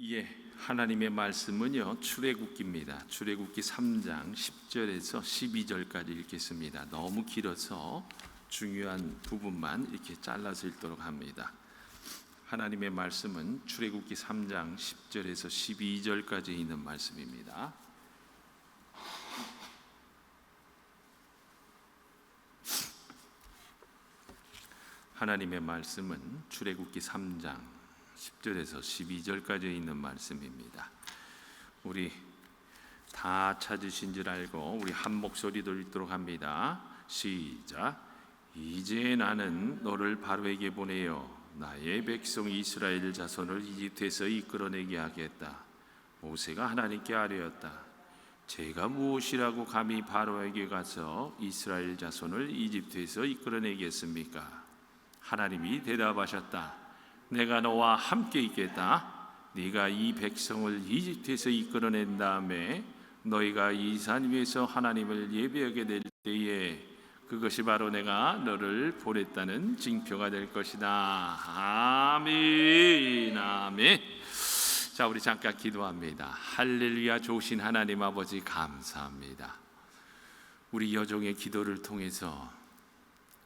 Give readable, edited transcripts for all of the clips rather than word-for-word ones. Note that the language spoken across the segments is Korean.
예, 하나님의 말씀은요 출애굽기입니다. 출애굽기 3장 10절에서 12절까지 읽겠습니다. 너무 길어서 중요한 부분만 이렇게 잘라서 읽도록 합니다. 하나님의 말씀은 출애굽기 3장 10절에서 12절까지 있는 말씀입니다. 하나님의 말씀은 출애굽기 3장 10절에서 12절까지 있는 말씀입니다. 우리 다 찾으신 줄 알고 우리 한 목소리로 읽도록 합니다. 시작. 이제 나는 너를 바로에게 보내어 나의 백성 이스라엘 자손을 이집트에서 이끌어내게 하겠다. 모세가 하나님께 아뢰었다. 제가 무엇이라고 감히 바로에게 가서 이스라엘 자손을 이집트에서 이끌어내겠습니까? 하나님이 대답하셨다. 내가 너와 함께 있겠다. 네가 이 백성을 이집트에서 이끌어낸 다음에 너희가 이 산 위에서 하나님을 예배하게 될 때에 그것이 바로 내가 너를 보냈다는 징표가 될 것이다. 아멘. 아멘. 자, 우리 잠깐 기도합니다. 할렐루야. 좋으신 하나님 아버지 감사합니다. 우리 여종의 기도를 통해서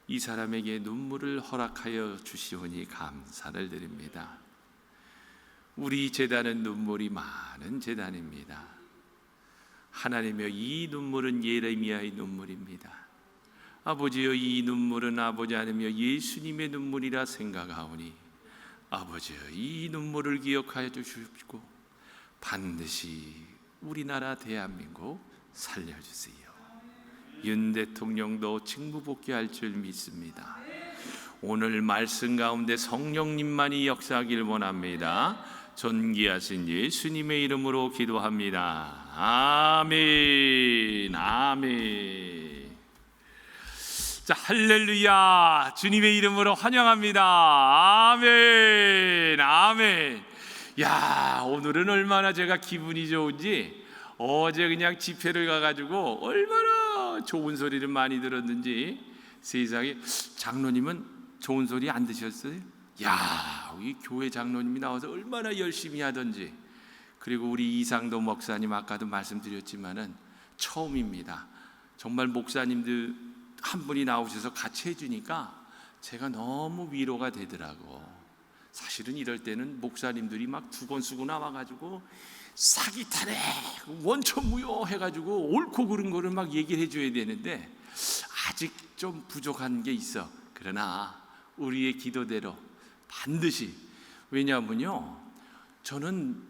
이 사람에게 눈물을 허락하여 주시오니 감사를 드립니다. 우리 제단은 눈물이 많은 제단입니다. 하나님이여, 이 눈물은 예레미야의 눈물입니다. 아버지여, 이 눈물은 아버지 하나님이여 예수님의 눈물이라 생각하오니 아버지여, 이 눈물을 기억하여 주시고 반드시 우리나라 대한민국 살려주세요. 윤 대통령도 직무복귀할 줄 믿습니다. 오늘 말씀 가운데 성령님만이 역사하길 원합니다. 존귀하신 예수님의 이름으로 기도합니다. 아멘. 아멘. 자, 할렐루야. 주님의 이름으로 환영합니다. 아멘. 아멘. 야, 오늘은 얼마나 제가 기분이 좋은지, 어제 그냥 집회를 가가지고 얼마나 좋은 소리를 많이 들었는지. 세상에, 장로님은 좋은 소리 안 드셨어요? 야, 우리 교회 장로님이 나와서 얼마나 열심히 하던지. 그리고 우리 이상도 목사님, 아까도 말씀드렸지만은 처음입니다. 정말 목사님들 한 분이 나오셔서 같이 해주니까 제가 너무 위로가 되더라고. 사실은 이럴 때는 목사님들이 막 두 권 쓰고 나와가지고 사기타네, 원천무효 해가지고 옳고 그른 거를 막 얘기를 해줘야 되는데 아직 좀 부족한 게 있어. 그러나 우리의 기도대로 반드시, 왜냐하면요, 저는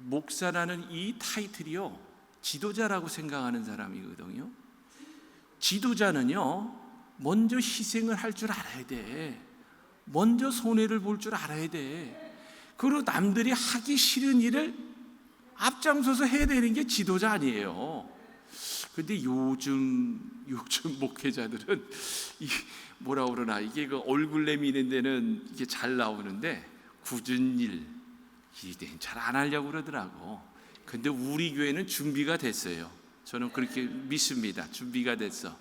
목사라는 이 타이틀이요 지도자라고 생각하는 사람이거든요. 지도자는요 먼저 희생을 할 줄 알아야 돼. 먼저 손해를 볼 줄 알아야 돼. 그리고 남들이 하기 싫은 일을 앞장서서 해야 되는 게 지도자 아니에요. 근데 요즘 목회자들은 뭐라 그러나, 이게 그 얼굴 내미는 데는 이게 잘 나오는데 굳은 일 잘 안 하려고 그러더라고. 근데 우리 교회는 준비가 됐어요. 저는 그렇게 믿습니다. 준비가 됐어.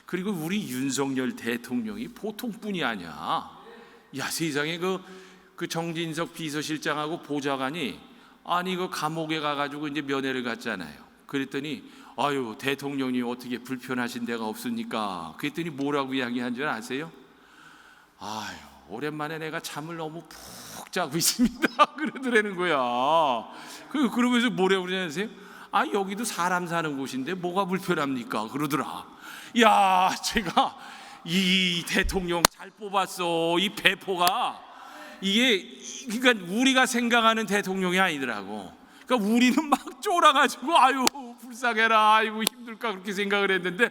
그리고 우리 윤석열 대통령이 보통 분이 아니야. 야, 세상에 그 정진석 비서실장하고 보좌관이 그 감옥에 가가지고 이제 면회를 갔잖아요. 그랬더니 아유, 대통령이 어떻게 불편하신 데가 없습니까? 그랬더니 뭐라고 이야기한 줄 아세요? 아유, 오랜만에 내가 잠을 너무 푹 자고 있습니다. 그러더라는 거야. 그러면서 뭐라고 그러냐세요? 여기도 사람 사는 곳인데 뭐가 불편합니까? 그러더라. 야, 제가 이 대통령 잘 뽑았어. 이 배포가 이게, 그러니까 우리가 생각하는 대통령이 아니더라고. 그러니까 우리는 막 쫄아가지고 아유 불쌍해라, 아이고 힘들까 그렇게 생각을 했는데,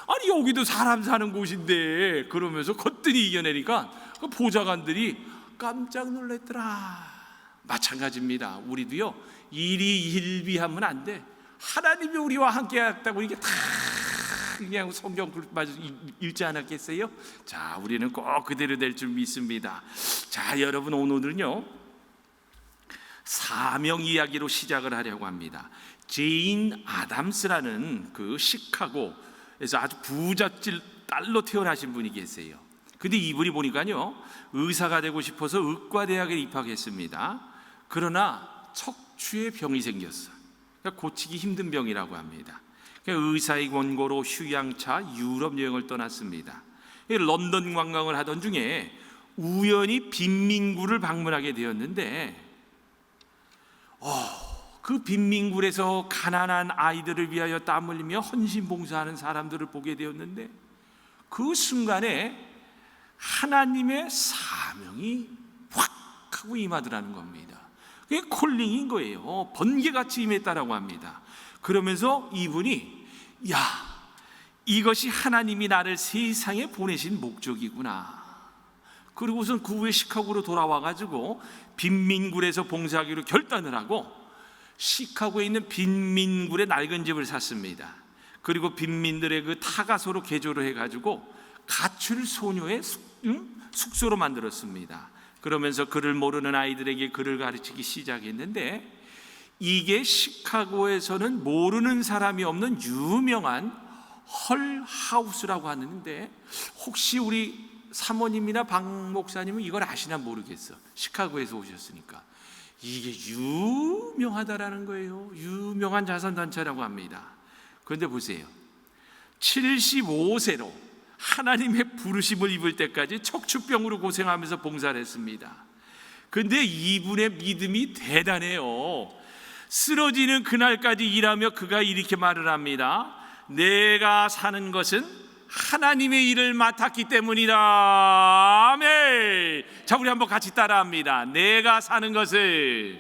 아니 여기도 사람 사는 곳인데, 그러면서 거뜬히 이겨내니까 그 보좌관들이 깜짝 놀랐더라. 마찬가지입니다. 우리도요 일이 일비하면 안 돼. 하나님이 우리와 함께 했다고 이게 다 그냥 성경 맞아 읽지 않았겠어요? 자, 우리는 꼭 그대로 될 줄 믿습니다. 자, 여러분, 오늘은요 사명 이야기로 시작을 하려고 합니다. 제인 아담스라는 그 시카고에서 아주 부잣집 딸로 태어나신 분이 계세요. 근데 이분이 보니까요 의사가 되고 싶어서 의과대학에 입학했습니다. 그러나 척추의 병이 생겼어. 그러니까 고치기 힘든 병이라고 합니다. 그러니까 의사의 권고로 휴양차 유럽 여행을 떠났습니다. 런던 관광을 하던 중에 우연히 빈민굴을 방문하게 되었는데 그 빈민굴에서 가난한 아이들을 위하여 땀 흘리며 헌신봉사하는 사람들을 보게 되었는데 그 순간에 하나님의 사명이 확 하고 임하더라는 겁니다. 그게 콜링인 거예요. 번개같이 임했다라고 합니다. 그러면서 이분이 이것이 하나님이 나를 세상에 보내신 목적이구나. 그리고선 그 후에 시카고로 돌아와가지고 빈민굴에서 봉사하기로 결단을 하고 시카고에 있는 빈민굴에 낡은 집을 샀습니다. 그리고 빈민들의 그 타가소로 개조를 해가지고 가출 소녀의 숙소로 만들었습니다. 그러면서 글을 모르는 아이들에게 글을 가르치기 시작했는데 이게 시카고에서는 모르는 사람이 없는 유명한 헐하우스라고 하는데 혹시 우리 사모님이나 박 목사님은 이걸 아시나 모르겠어. 시카고에서 오셨으니까 이게 유명하다라는 거예요. 유명한 자선단체라고 합니다. 그런데 보세요, 75세로 하나님의 부르심을 입을 때까지 척추병으로 고생하면서 봉사를 했습니다. 그런데 이분의 믿음이 대단해요. 쓰러지는 그날까지 일하며 그가 이렇게 말을 합니다. 내가 사는 것은 하나님의 일을 맡았기 때문이다. 아멘. 자, 우리 한번 같이 따라합니다. 내가 사는 것은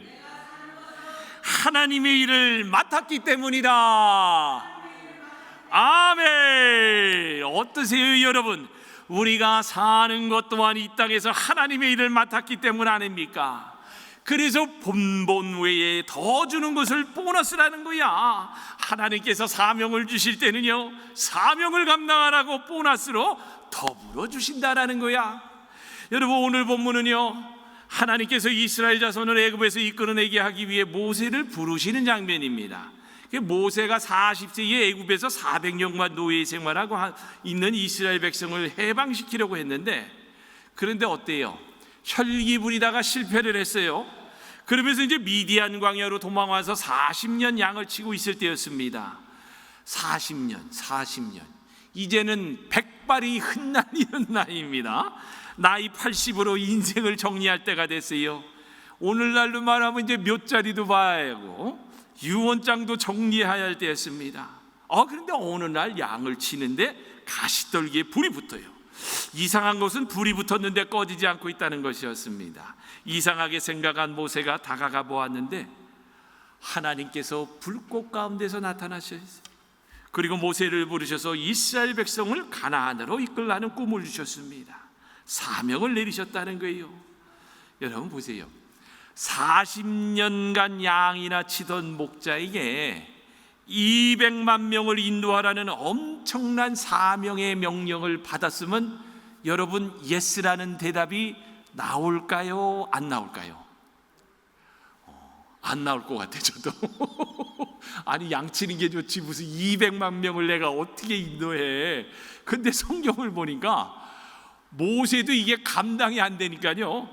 하나님의 일을 맡았기 때문이다. 아멘. 어떠세요, 여러분? 우리가 사는 것 또한 이 땅에서 하나님의 일을 맡았기 때문 아닙니까? 그래서 본본 외에 더 주는 것을 보너스라는 거야. 하나님께서 사명을 주실 때는요, 사명을 감당하라고 보너스로 더불어 주신다라는 거야. 여러분, 오늘 본문은요, 하나님께서 이스라엘 자손을 애굽에서 이끌어내게 하기 위해 모세를 부르시는 장면입니다. 모세가 40세에 애굽에서 400년간 노예 생활하고 있는 이스라엘 백성을 해방시키려고 했는데, 그런데 어때요? 혈기 부리다가 실패를 했어요. 그러면서 이제 미디안 광야로 도망와서 40년 양을 치고 있을 때였습니다. 40년 이제는 백발이 흩날리는 나이입니다. 나이 80으로 인생을 정리할 때가 됐어요. 오늘날로 말하면 이제 묘자리도 봐야 하고 유언장도 정리해야 할 때였습니다. 그런데 어느 날 양을 치는데 가시떨기에 불이 붙어요. 이상한 것은 불이 붙었는데 꺼지지 않고 있다는 것이었습니다. 이상하게 생각한 모세가 다가가 보았는데 하나님께서 불꽃 가운데서 나타나셨어요. 그리고 모세를 부르셔서 이스라엘 백성을 가나안으로 이끌라는 꿈을 주셨습니다. 사명을 내리셨다는 거예요. 여러분 보세요, 40년간 양이나 치던 목자에게 200만 명을 인도하라는 엄청난 사명의 명령을 받았으면 여러분, 예스라는 대답이 나올까요? 안 나올까요? 안 나올 것 같아, 저도. 아니, 양치는 게 좋지 무슨 200만 명을 내가 어떻게 인도해. 근데 성경을 보니까 모세도 이게 감당이 안 되니까요,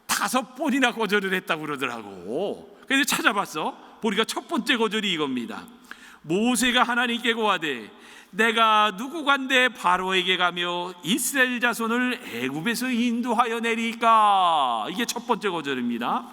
5번이나 거절을 했다고 그러더라고. 그래서 찾아봤어. 보니까 첫 번째 거절이 이겁니다. 모세가 하나님께 고하되 내가 누구간데 바로에게 가며 이스라엘 자손을 애굽에서 인도하여 내리까. 이게 첫 번째 거절입니다.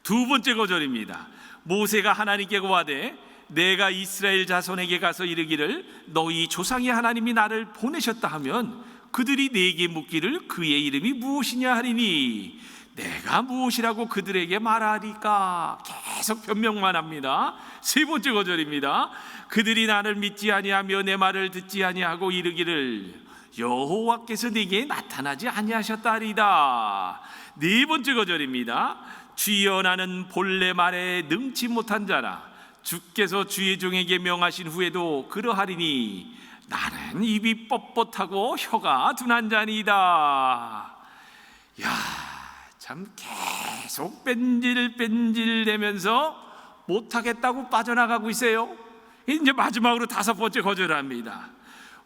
두 번째 거절입니다. 모세가 하나님께 고하되 내가 이스라엘 자손에게 가서 이르기를 너희 조상의 하나님이 나를 보내셨다 하면 그들이 내게 묻기를 그의 이름이 무엇이냐 하리니 내가 무엇이라고 그들에게 말하리까. 계속 변명만 합니다. 세 번째 거절입니다. 그들이 나를 믿지 아니하며 내 말을 듣지 아니하고 이르기를 여호와께서 네게 나타나지 아니하셨다리다. 네 번째 거절입니다. 주여 나는 본래 말에 능치 못한 자라. 주께서 주의 종에게 명하신 후에도 그러하리니 나는 입이 뻣뻣하고 혀가 둔한 자니이다. 참 계속 뺀질뺀질대면서 못하겠다고 빠져나가고 있어요. 이제 마지막으로 5번째 거절합니다.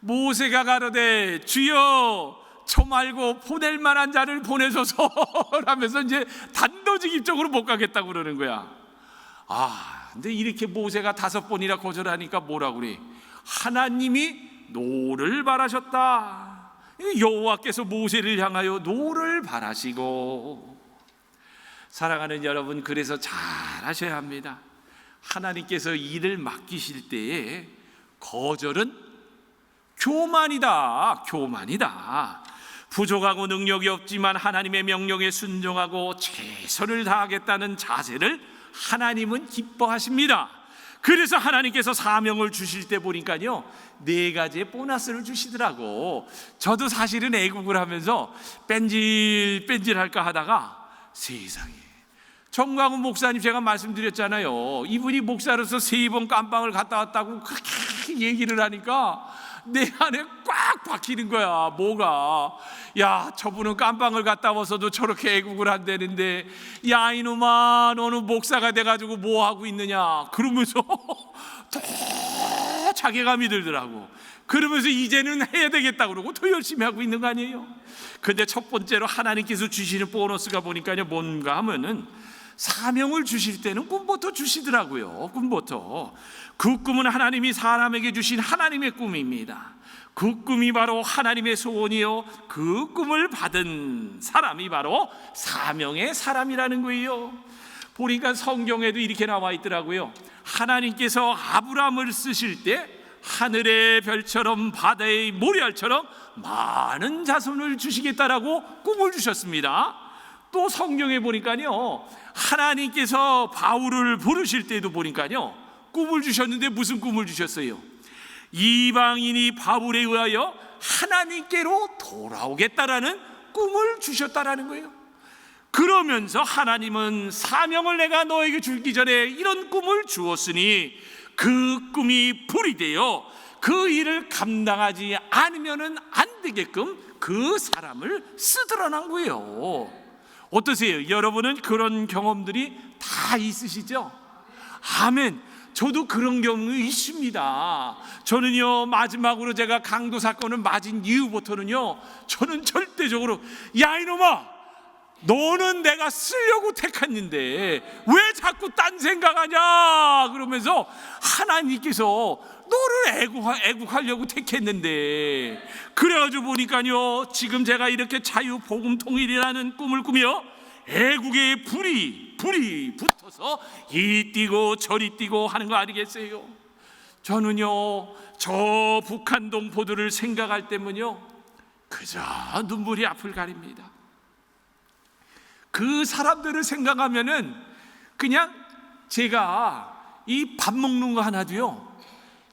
모세가 가로되 주여 저 말고 보낼 만한 자를 보내소서 하면서 이제 단도직입적으로 못 가겠다고 그러는 거야. 근데 이렇게 모세가 5번이나 거절하니까 뭐라고 그래? 하나님이 노를 바라셨다. 여호와께서 모세를 향하여 노를 바라시고. 사랑하는 여러분, 그래서 잘 하셔야 합니다. 하나님께서 일을 맡기실 때에 거절은 교만이다. 부족하고 능력이 없지만 하나님의 명령에 순종하고 최선을 다하겠다는 자세를 하나님은 기뻐하십니다. 그래서 하나님께서 사명을 주실 때 보니까요 4가지의 보너스를 주시더라고. 저도 사실은 애국을 하면서 뺀질뺀질할까 하다가 세상에, 정광훈 목사님 제가 말씀드렸잖아요. 이분이 목사로서 3번 깜빵을 갔다 왔다고 그렇게 얘기를 하니까 내 안에 꽉 박히는 거야. 뭐가? 야, 저분은 깜빵을 갔다 와서도 저렇게 애국을 한다는데, 야 이놈아, 너는 목사가 돼가지고 뭐 하고 있느냐 그러면서 더 자괴감이 들더라고. 그러면서 이제는 해야 되겠다 그러고 더 열심히 하고 있는 거 아니에요? 근데 첫 번째로 하나님께서 주시는 보너스가 보니까요 뭔가 하면은 사명을 주실 때는 꿈부터 주시더라고요. 꿈부터. 그 꿈은 하나님이 사람에게 주신 하나님의 꿈입니다. 그 꿈이 바로 하나님의 소원이요, 그 꿈을 받은 사람이 바로 사명의 사람이라는 거예요. 보니까 성경에도 이렇게 나와 있더라고요. 하나님께서 아브라함을 쓰실 때 하늘의 별처럼 바다의 모래알처럼 많은 자손을 주시겠다라고 꿈을 주셨습니다. 또 성경에 보니까요 하나님께서 바울을 부르실 때도 보니까요 꿈을 주셨는데 무슨 꿈을 주셨어요? 이방인이 바울에 의하여 하나님께로 돌아오겠다라는 꿈을 주셨다라는 거예요. 그러면서 하나님은 사명을 내가 너에게 주기 전에 이런 꿈을 주었으니 그 꿈이 불이 되어 그 일을 감당하지 않으면 안 되게끔 그 사람을 쓰드러난 거예요. 어떠세요? 여러분은 그런 경험들이 다 있으시죠? 아멘. 저도 그런 경우 있습니다. 저는요 마지막으로 제가 강도 사건을 맞은 이후부터는요 저는 절대적으로 야 이놈아, 너는 내가 쓰려고 택했는데 왜 자꾸 딴 생각하냐 그러면서 하나님께서 너를 애국하려고 택했는데, 그래가지고 보니까요 지금 제가 이렇게 자유복음통일이라는 꿈을 꾸며 애국의 불이 붙어서 이 뛰고 저리 뛰고 하는 거 아니겠어요? 저는요 저 북한 동포들을 생각할 때면요 그저 눈물이 앞을 가립니다. 그 사람들을 생각하면은 그냥 제가 이 밥 먹는 거 하나도요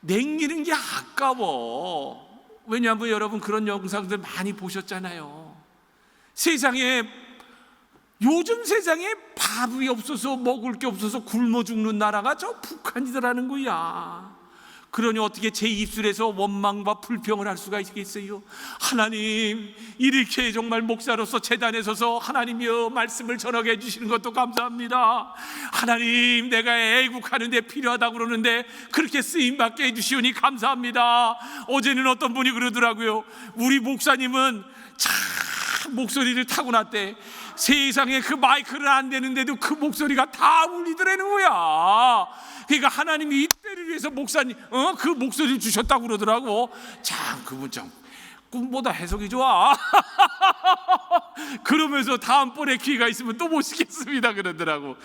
냉기는 게 아까워. 왜냐하면 여러분 그런 영상들 많이 보셨잖아요. 요즘 세상에 밥이 없어서 먹을 게 없어서 굶어 죽는 나라가 저 북한이더라는 거야. 그러니 어떻게 제 입술에서 원망과 불평을 할 수가 있겠어요? 하나님, 이렇게 정말 목사로서 제단에 서서 하나님이여 말씀을 전하게 해주시는 것도 감사합니다. 하나님, 내가 애국하는 데 필요하다고 그러는데 그렇게 쓰임받게 해주시오니 감사합니다. 어제는 어떤 분이 그러더라고요. 우리 목사님은 참 목소리를 타고났대. 세상에 그 마이크를 안 되는데도 그 목소리가 다 울리더라는 거야. 그러니까 하나님이 이때를 위해서 목사님 그 목소리를 주셨다고 그러더라고. 참 그분 참 꿈보다 해석이 좋아. 그러면서 다음번에 기회가 있으면 또 모시겠습니다 그러더라고.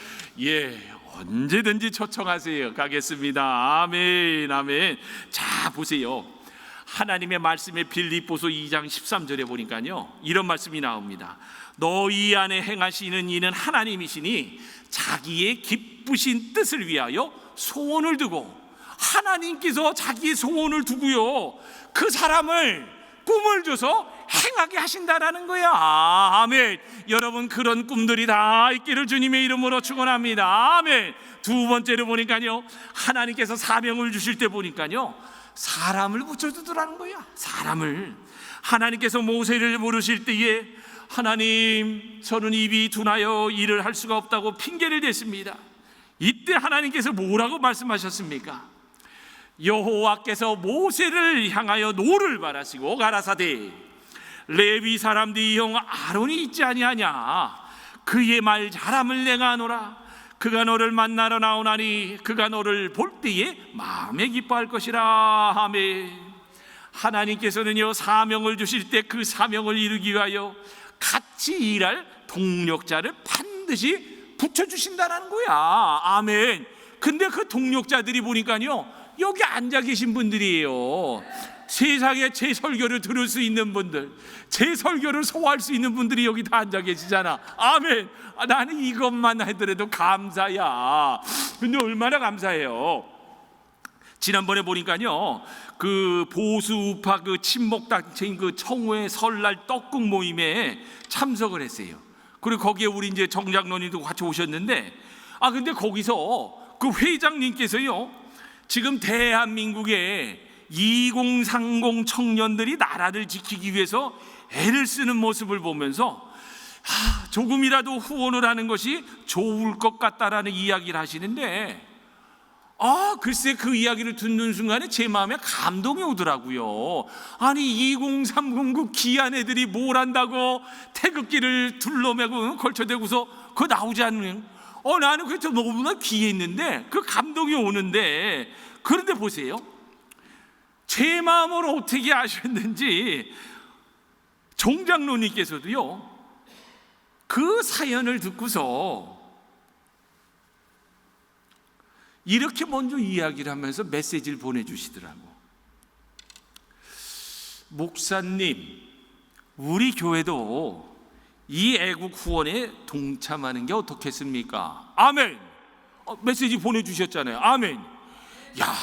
예, 언제든지 초청하세요. 가겠습니다. 아멘, 아멘. 자, 보세요. 하나님의 말씀에 빌립보서 2장 13절에 보니까요 이런 말씀이 나옵니다. 너희 안에 행하시는 이는 하나님이시니 자기의 기쁘신 뜻을 위하여 소원을 두고, 하나님께서 자기의 소원을 두고요 그 사람을 꿈을 줘서 행하게 하신다라는 거야. 아멘. 여러분 그런 꿈들이 다 있기를 주님의 이름으로 축원합니다. 아멘. 두 번째로 보니까요 하나님께서 사명을 주실 때 보니까요 사람을 붙여주더라는 거야. 사람을. 하나님께서 모세를 부르실 때에 하나님, 저는 입이 둔하여 일을 할 수가 없다고 핑계를 댔습니다. 이때 하나님께서 뭐라고 말씀하셨습니까? 여호와께서 모세를 향하여 노를 바라시고 가라사대 레위 사람들이 형 아론이 있지 아니하냐? 그의 말 잘함을 내가 아노라. 그가 너를 만나러 나오나니 그가 너를 볼 때에 마음에 기뻐할 것이라. 아멘. 하나님께서는요, 사명을 주실 때 그 사명을 이루기 위하여 같이 일할 동력자를 반드시 붙여주신다는 거야. 아멘. 근데 그 동력자들이 보니까요, 여기 앉아 계신 분들이에요. 세상에 제 설교를 들을 수 있는 분들, 제 설교를 소화할 수 있는 분들이 여기 다 앉아 계시잖아. 아멘. 나는 이것만 하더라도 감사야. 근데 얼마나 감사해요. 지난번에 보니까요, 그 보수 우파 그 친목단체인 그 청우의 설날 떡국 모임에 참석을 했어요. 그리고 거기에 우리 이제 정장로님도 같이 오셨는데, 근데 거기서 그 회장님께서요, 지금 대한민국에 2030 청년들이 나라를 지키기 위해서 애를 쓰는 모습을 보면서 조금이라도 후원을 하는 것이 좋을 것 같다라는 이야기를 하시는데, 글쎄 그 이야기를 듣는 순간에 제 마음에 감동이 오더라고요. 아니 2030 그 귀한 애들이 뭘 한다고 태극기를 둘러매고 걸쳐대고서 그거 나오지 않는, 나는 그게 너무나 귀했는데 그 감동이 오는데, 그런데 보세요, 제 마음을 어떻게 아셨는지 종장로님께서도요, 그 사연을 듣고서 이렇게 먼저 이야기를 하면서 메시지를 보내주시더라고. 목사님, 우리 교회도 이 애국 후원에 동참하는 게 어떻겠습니까? 아멘. 메시지 보내주셨잖아요. 아멘. 야,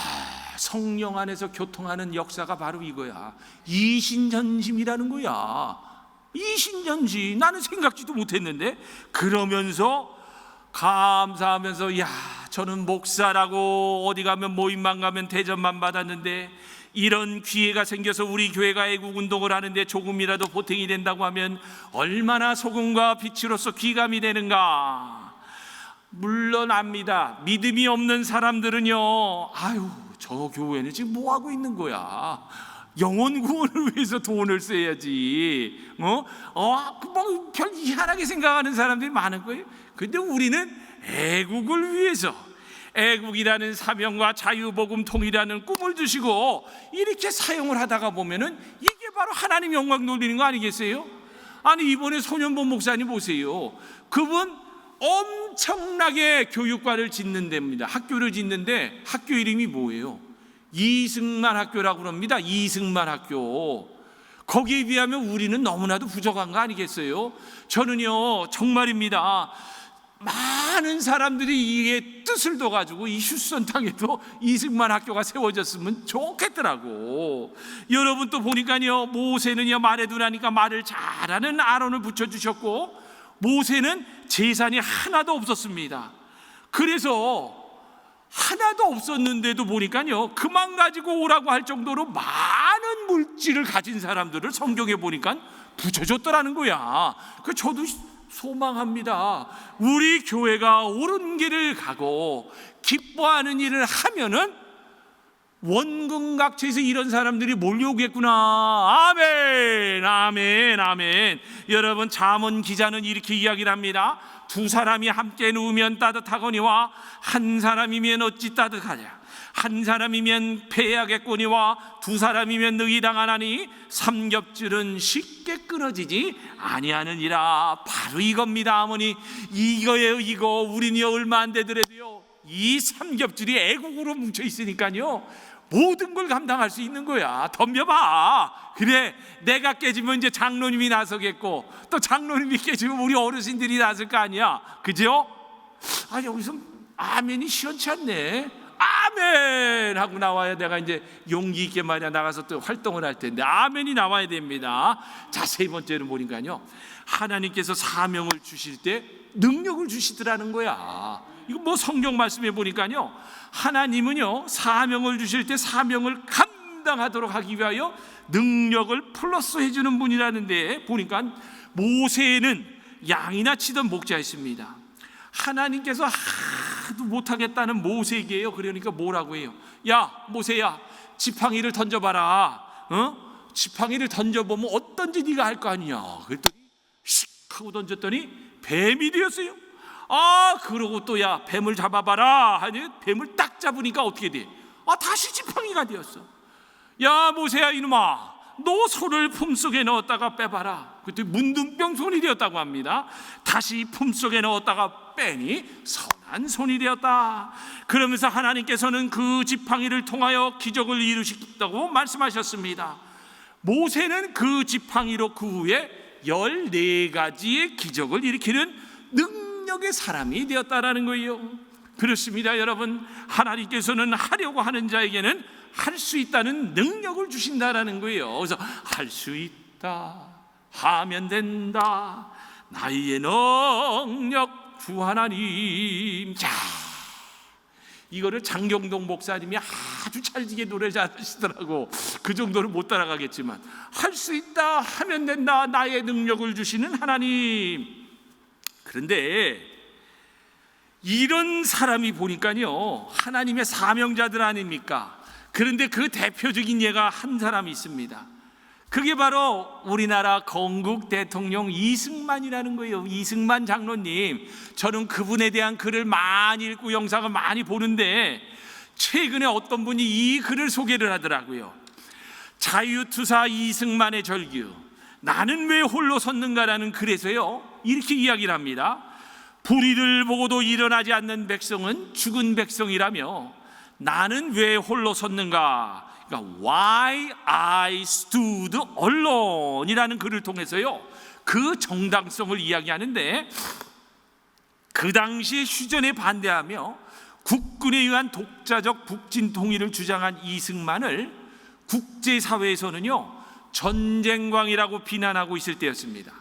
성령 안에서 교통하는 역사가 바로 이거야. 이신전심이라는 거야. 이신전심. 나는 생각지도 못했는데, 그러면서 감사하면서, 야, 저는 목사라고 어디 가면 모임만 가면 대접만 받았는데 이런 기회가 생겨서 우리 교회가 애국운동을 하는데 조금이라도 보탬이 된다고 하면 얼마나 소금과 빛으로서 귀감이 되는가. 물론 압니다. 믿음이 없는 사람들은요, 저 교회는 지금 뭐 하고 있는 거야? 영혼 구원을 위해서 돈을 써야지. 별 희한하게 생각하는 사람들이 많은 거예요. 근데 우리는 애국을 위해서, 애국이라는 사명과 자유복음 통일이라는 꿈을 주시고 이렇게 사용을 하다가 보면은 이게 바로 하나님 영광 돌리는 거 아니겠어요? 아니 이번에 소년본 목사님 보세요. 그분 엄청나게 교육과를 짓는 데입니다. 학교를 짓는데 학교 이름이 뭐예요? 이승만 학교라고 그럽니다. 이승만 학교. 거기에 비하면 우리는 너무나도 부족한 거 아니겠어요? 저는요, 정말입니다, 많은 사람들이 이게 뜻을 둬가지고 이 휴스턴 땅에도 이승만 학교가 세워졌으면 좋겠더라고. 여러분 또 보니까요, 모세는요 말에 두라니까 말을 잘하는 아론을 붙여주셨고, 모세는 재산이 하나도 없었습니다. 그래서 하나도 없었는데도 보니까요, 그만 가지고 오라고 할 정도로 많은 물질을 가진 사람들을 성경에 보니까 붙여줬더라는 거야. 저도 소망합니다. 우리 교회가 옳은 길을 가고 기뻐하는 일을 하면은 원근각지에서 이런 사람들이 몰려오겠구나. 아멘, 아멘, 아멘. 여러분, 잠언 기자는 이렇게 이야기를 합니다. 두 사람이 함께 누우면 따뜻하거니와 한 사람이면 어찌 따뜻하냐. 한 사람이면 패하겠거니와 두 사람이면 능이당하나니 삼겹줄은 쉽게 끊어지지 아니하느니라. 바로 이겁니다, 어머니. 이거예요, 이거. 우리는 얼마 안 되더라도요, 이 삼겹줄이 애국으로 뭉쳐 있으니까요, 모든 걸 감당할 수 있는 거야. 덤벼봐. 그래, 내가 깨지면 이제 장로님이 나서겠고, 또 장로님이 깨지면 우리 어르신들이 나설 거 아니야. 그죠? 여기서 아멘이 시원치 않네. 아멘 하고 나와야 내가 이제 용기 있게 말이야 나가서 또 활동을 할 텐데, 아멘이 나와야 됩니다. 자, 세 번째는 보니까요, 하나님께서 사명을 주실 때 능력을 주시더라는 거야. 이거 뭐 성경 말씀에 보니까요, 하나님은요 사명을 주실 때 사명을 감당하도록 하기 위하여 능력을 플러스 해주는 분이라는데, 보니까 모세는 양이나 치던 목자였습니다. 하나님께서 하도 못하겠다는 모세에게요, 그러니까 뭐라고 해요? 야, 모세야, 지팡이를 던져봐라. 지팡이를 던져보면 어떤지 네가 알 거 아니냐. 그랬더니 씩 하고 던졌더니 뱀이 되었어요. 그러고 또 야 뱀을 잡아봐라 하니 뱀을 딱 잡으니까 어떻게 돼? 다시 지팡이가 되었어. 야 모세야 이놈아, 너 손을 품속에 넣었다가 빼봐라. 그때 문둥병 손이 되었다고 합니다. 다시 품속에 넣었다가 빼니 선한 손이 되었다. 그러면서 하나님께서는 그 지팡이를 통하여 기적을 이루시겠다고 말씀하셨습니다. 모세는 그 지팡이로 그 후에 14가지의 기적을 일으키는 능력의 사람이 되었다라는 거예요. 그렇습니다 여러분. 하나님께서는 하려고 하는 자에게는 할 수 있다는 능력을 주신다라는 거예요. 그래서 할 수 있다 하면 된다, 나의 능력 주 하나님. 자, 이거를 장경동 목사님이 아주 찰지게 노래 잘하시더라고. 그 정도는 못 따라가겠지만 할 수 있다 하면 된다, 나의 능력을 주시는 하나님. 그런데 이런 사람이 보니까요 하나님의 사명자들 아닙니까? 그런데 그 대표적인 예가 한 사람이 있습니다. 그게 바로 우리나라 건국 대통령 이승만이라는 거예요. 이승만 장로님, 저는 그분에 대한 글을 많이 읽고 영상을 많이 보는데 최근에 어떤 분이 이 글을 소개를 하더라고요. 자유투사 이승만의 절규, 나는 왜 홀로 섰는가라는 글에서요 이렇게 이야기를 합니다. 불의를 보고도 일어나지 않는 백성은 죽은 백성이라며 나는 왜 홀로 섰는가, 그러니까 Why I Stood Alone 이라는 글을 통해서요 그 정당성을 이야기하는데, 그 당시에 휴전에 반대하며 국군에 의한 독자적 북진 통일을 주장한 이승만을 국제사회에서는요 전쟁광이라고 비난하고 있을 때였습니다.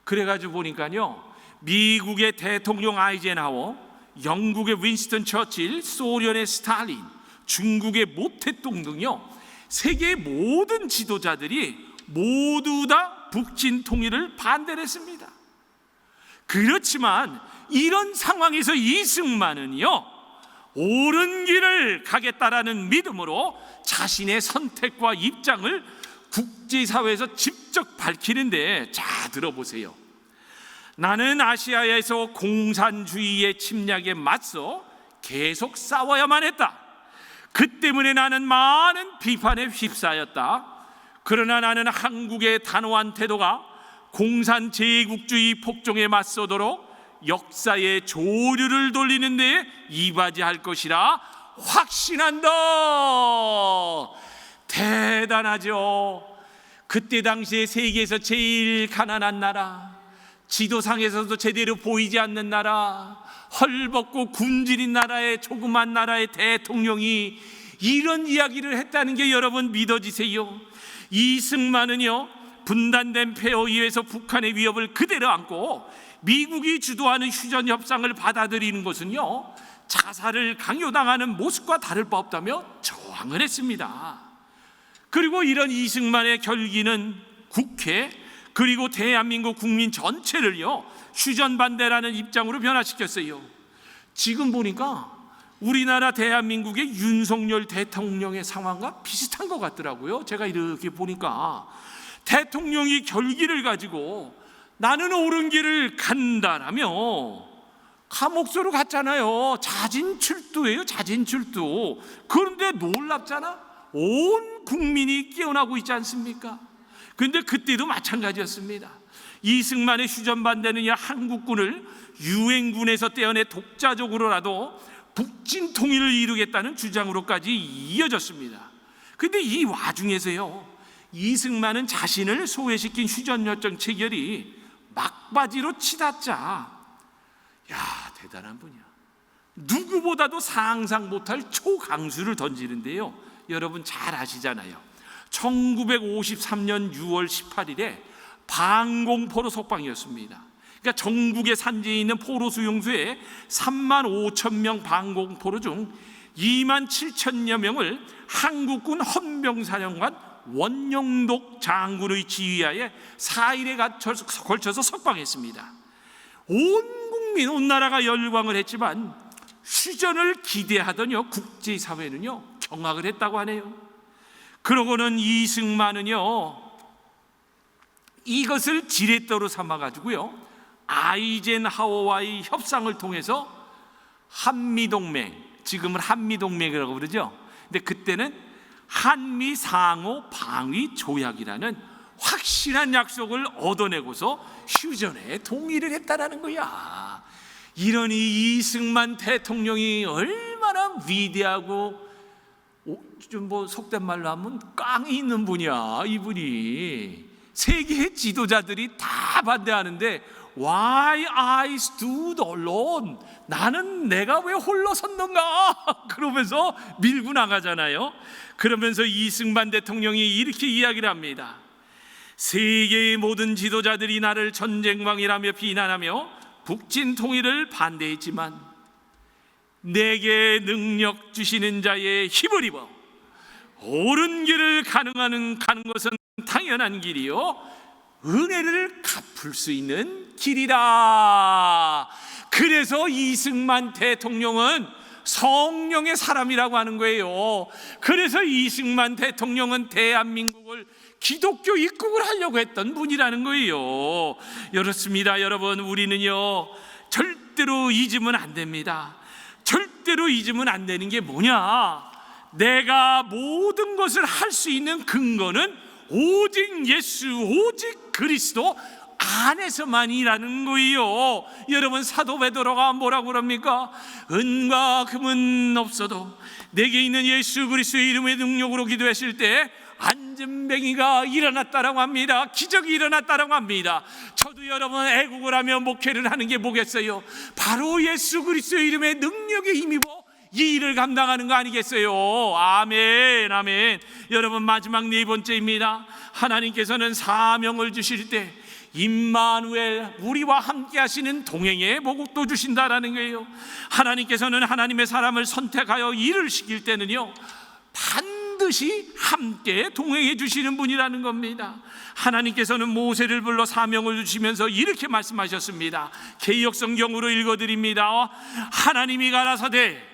그래가지고 보니까요 미국의 대통령 아이젠하워, 영국의 윈스턴 처칠, 소련의 스탈린, 중국의 모태동 등요 세계의 모든 지도자들이 모두 다 북진 통일을 반대를 했습니다. 그렇지만 이런 상황에서 이승만은요 옳은 길을 가겠다라는 믿음으로 자신의 선택과 입장을 국제사회에서 직접 밝히는데, 자 들어보세요. 나는 아시아에서 공산주의의 침략에 맞서 계속 싸워야만 했다. 그 때문에 나는 많은 비판에 휩싸였다. 그러나 나는 한국의 단호한 태도가 공산 제국주의 폭정에 맞서도록 역사의 조류를 돌리는 데 이바지할 것이라 확신한다. 대단하죠. 그때 당시에 세계에서 제일 가난한 나라, 지도상에서도 제대로 보이지 않는 나라, 헐벗고 굶주린 나라의 조그만 나라의 대통령이 이런 이야기를 했다는 게 여러분 믿어지세요? 이승만은요 분단된 폐허 이후에서 북한의 위협을 그대로 안고 미국이 주도하는 휴전 협상을 받아들이는 것은요 자살을 강요당하는 모습과 다를 바 없다며 저항을 했습니다. 그리고 이런 이승만의 결기는 국회 그리고 대한민국 국민 전체를요 휴전 반대라는 입장으로 변화시켰어요. 지금 보니까 우리나라 대한민국의 윤석열 대통령의 상황과 비슷한 것 같더라고요. 제가 이렇게 보니까 대통령이 결기를 가지고 나는 옳은 길을 간다라며 감옥소로 갔잖아요. 자진출두예요, 자진출두. 그런데 놀랍잖아, 온 국민이 깨어나고 있지 않습니까? 그런데 그때도 마찬가지였습니다. 이승만의 휴전 반대는 한국군을 유엔군에서 떼어내 독자적으로라도 북진 통일을 이루겠다는 주장으로까지 이어졌습니다. 그런데 이 와중에서요 이승만은 자신을 소외시킨 휴전 협정 체결이 막바지로 치닫자, 야 대단한 분이야. 누구보다도 상상 못할 초강수를 던지는데요 여러분 잘 아시잖아요. 1953년 6월 18일에 방공포로 석방이었습니다. 그러니까 전국의 산지에 있는 포로 수용소에 3만 5천 명 방공포로 중 2만 7천여 명을 한국군 헌병사령관 원영독 장군의 지휘하에 4일에 걸쳐서 석방했습니다. 온 국민, 온 나라가 열광을 했지만 휴전을 기대하던 국제사회는요 경악을 했다고 하네요. 그러고는 이승만은요, 이것을 지렛대로 삼아가지고요, 아이젠하워와의 협상을 통해서 한미동맹, 지금은 한미동맹이라고 그러죠. 근데 그때는 한미 상호 방위 조약이라는 확실한 약속을 얻어내고서 휴전에 동의를 했다라는 거야. 이러니 이승만 대통령이 얼마나 위대하고 좀 속된 말로 하면 깡이 있는 분이야. 이분이 세계 지도자들이 다 반대하는데 Why I stood alone? 나는 내가 왜 홀로 섰는가? 그러면서 밀고 나가잖아요. 그러면서 이승만 대통령이 이렇게 이야기를 합니다. 세계의 모든 지도자들이 나를 전쟁왕이라며 비난하며 북진 통일을 반대했지만 내게 능력 주시는 자의 힘을 입어 옳은 길을 가는 것은 당연한 길이요 은혜를 갚을 수 있는 길이다. 그래서 이승만 대통령은 성령의 사람이라고 하는 거예요. 그래서 이승만 대통령은 대한민국을 기독교 입국을 하려고 했던 분이라는 거예요. 그렇습니다. 여러분, 우리는요 절대로 잊으면 안 됩니다. 절대로 잊으면 안 되는 게 뭐냐? 내가 모든 것을 할 수 있는 근거는 오직 예수, 오직 그리스도 안에서만이라는 거예요. 여러분, 사도 베드로가 뭐라고 그럽니까? 은과 금은 없어도 내게 있는 예수 그리스도의 이름의 능력으로 기도했을 때 안전뱅이가 일어났다라고 합니다. 기적이 일어났다라고 합니다. 저도 여러분 애국을 하며 목회를 하는 게 뭐겠어요? 바로 예수 그리스도의 이름의 능력에 힘입어 이 일을 감당하는 거 아니겠어요? 아멘, 아멘. 여러분, 마지막 네 번째입니다. 하나님께서는 사명을 주실 때 임마누엘, 우리와 함께 하시는 동행의 복도 주신다라는 거예요. 하나님께서는 하나님의 사람을 선택하여 일을 시킬 때는요 반드시 함께 동행해 주시는 분이라는 겁니다. 하나님께서는 모세를 불러 사명을 주시면서 이렇게 말씀하셨습니다. 개역성경으로 읽어드립니다. 하나님이 가라사대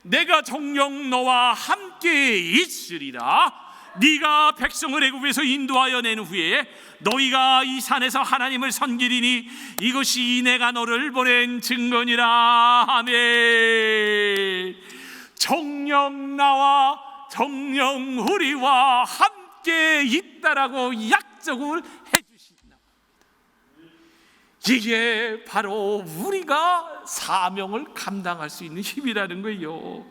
내가 정녕 너와 함께 있으리라. 네가 백성을 애굽에서 인도하여 낸 후에 너희가 이 산에서 하나님을 섬기리니 이것이 내가 너를 보낸 증거니라. 아멘. 정녕 나와 정녕 우리와 함께 있다라고 약속을 해주신다. 이게 바로 우리가 사명을 감당할 수 있는 힘이라는 거예요.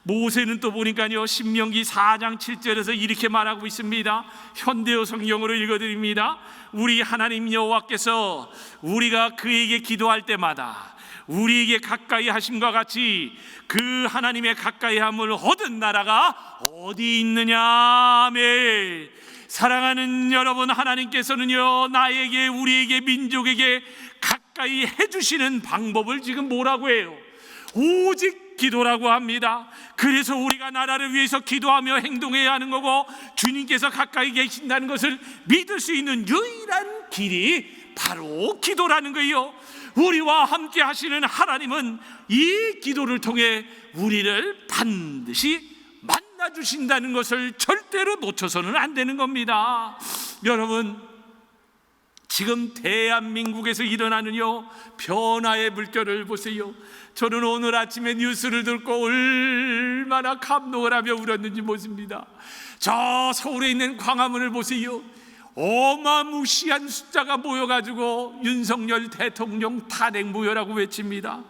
모세는 또 보니까요 신명기 4장 7절에서 이렇게 말하고 있습니다. 현대어 성경으로 읽어드립니다. 우리 하나님 여호와께서 우리가 그에게 기도할 때마다 우리에게 가까이 하심과 같이 그 하나님의 가까이함을 얻은 나라가 어디 있느냐. 아멘. 사랑하는 여러분, 하나님께서는요 나에게, 우리에게, 민족에게 가까이 해주시는 방법을 지금 뭐라고 해요? 오직 기도라고 합니다. 그래서 우리가 나라를 위해서 기도하며 행동해야 하는 거고, 주님께서 가까이 계신다는 것을 믿을 수 있는 유일한 길이 바로 기도라는 거예요. 우리와 함께 하시는 하나님은 이 기도를 통해 우리를 반드시 만나주신다는 것을 절대로 놓쳐서는 안 되는 겁니다. 여러분, 지금 대한민국에서 일어나는요 변화의 물결을 보세요. 저는 오늘 아침에 뉴스를 듣고 얼마나 감동을 하며 울었는지 모릅니다. 저 서울에 있는 광화문을 보세요. 어마무시한 숫자가 모여가지고 윤석열 대통령 탄핵 무효라고 외칩니다.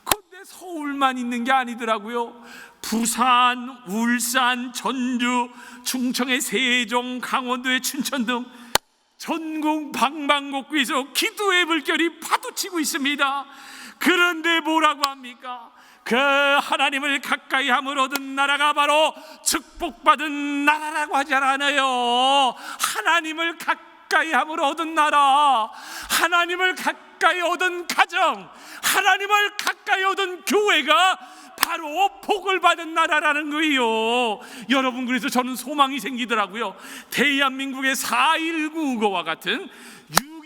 그런데 서울만 있는 게 아니더라고요. 부산, 울산, 전주, 충청의 세종, 강원도의 춘천 등 전국 방방곡곡에서 기도의 물결이 파도치고 있습니다. 그런데 뭐라고 합니까? 그 하나님을 가까이 함을 얻은 나라가 바로 축복받은 나라라고 하지 않아요. 하나님을 가까이 함을 얻은 나라, 하나님을 가까이 얻은 가정, 하나님을 가까이 얻은 교회가 바로 복을 받은 나라라는 거예요. 여러분, 그래서 저는 소망이 생기더라고요. 대한민국의 4.19 의거와 같은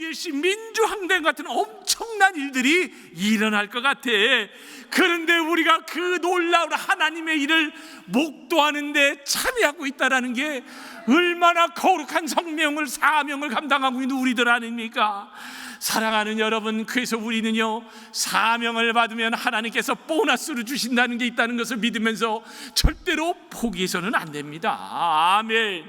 계신 민주항쟁 같은 엄청난 일들이 일어날 것 같아. 그런데 우리가 그 놀라운 하나님의 일을 목도하는데 참여하고 있다는 게 얼마나 거룩한 성명을, 사명을 감당하고 있는 우리들 아닙니까? 사랑하는 여러분, 그래서 우리는요, 사명을 받으면 하나님께서 보너스를 주신다는 게 있다는 것을 믿으면서 절대로 포기해서는 안 됩니다. 아멘.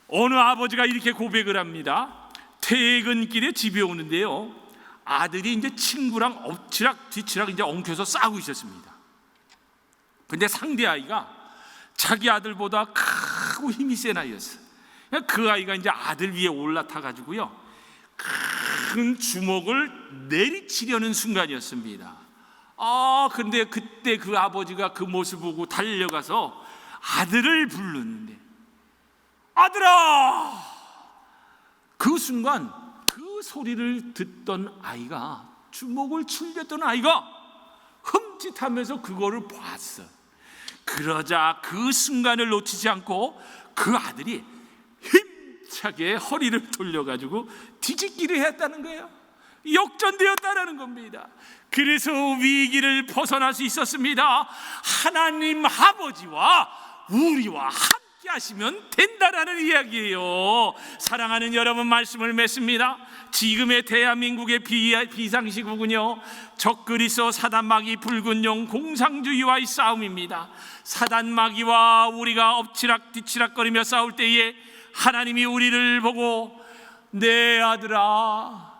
어느 아버지가 이렇게 고백을 합니다. 퇴근길에 집에 오는데요, 아들이 이제 친구랑 엎치락 뒤치락 이제 엉켜서 싸우고 있었습니다. 근데 상대 아이가 자기 아들보다 크고 힘이 센 아이였어요. 그 아이가 이제 아들 위에 올라타 가지고요, 큰 주먹을 내리치려는 순간이었습니다. 근데 그때 그 아버지가 그 모습을 보고 달려가서 아들을 부르는데, 아들아! 그 순간 그 소리를 듣던 아이가, 주먹을 칠렸던 아이가 흠칫하면서 그거를 봤어. 그러자 그 순간을 놓치지 않고 그 아들이 힘차게 허리를 돌려가지고 뒤집기를 했다는 거예요. 역전되었다는 겁니다. 그래서 위기를 벗어날 수 있었습니다. 하나님 아버지와 우리와 함께 하시면 된다라는 이야기예요. 사랑하는 여러분, 말씀을 맺습니다. 지금의 대한민국의 비상시국은요, 적그리스도 사단마귀 붉은 용 공상주의와의 싸움입니다. 사단마귀와 우리가 엎치락 뒤치락거리며 싸울 때에 하나님이 우리를 보고 내 아들아,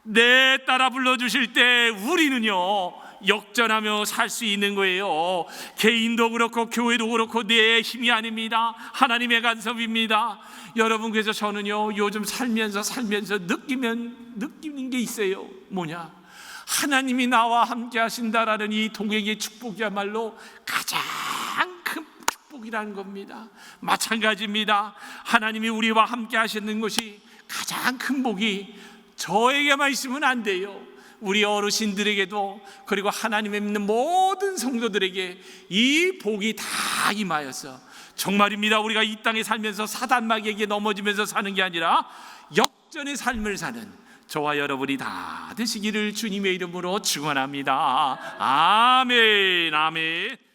내 딸아 불러주실 때 우리는요, 역전하며 살 수 있는 거예요. 개인도 그렇고 교회도 그렇고 내 힘이 아닙니다. 하나님의 간섭입니다. 여러분, 그래서 저는요, 요즘 살면서 느끼는 게 있어요. 뭐냐? 하나님이 나와 함께 하신다라는 이 동행의 축복이야말로 가장 큰 축복이라는 겁니다. 마찬가지입니다. 하나님이 우리와 함께 하시는 것이 가장 큰 복이 저에게만 있으면 안 돼요. 우리 어르신들에게도, 그리고 하나님의 믿는 모든 성도들에게 이 복이 다 임하여서 정말입니다, 우리가 이 땅에 살면서 사단마귀에게 넘어지면서 사는 게 아니라 역전의 삶을 사는 저와 여러분이 다 되시기를 주님의 이름으로 축원합니다. 아멘, 아멘.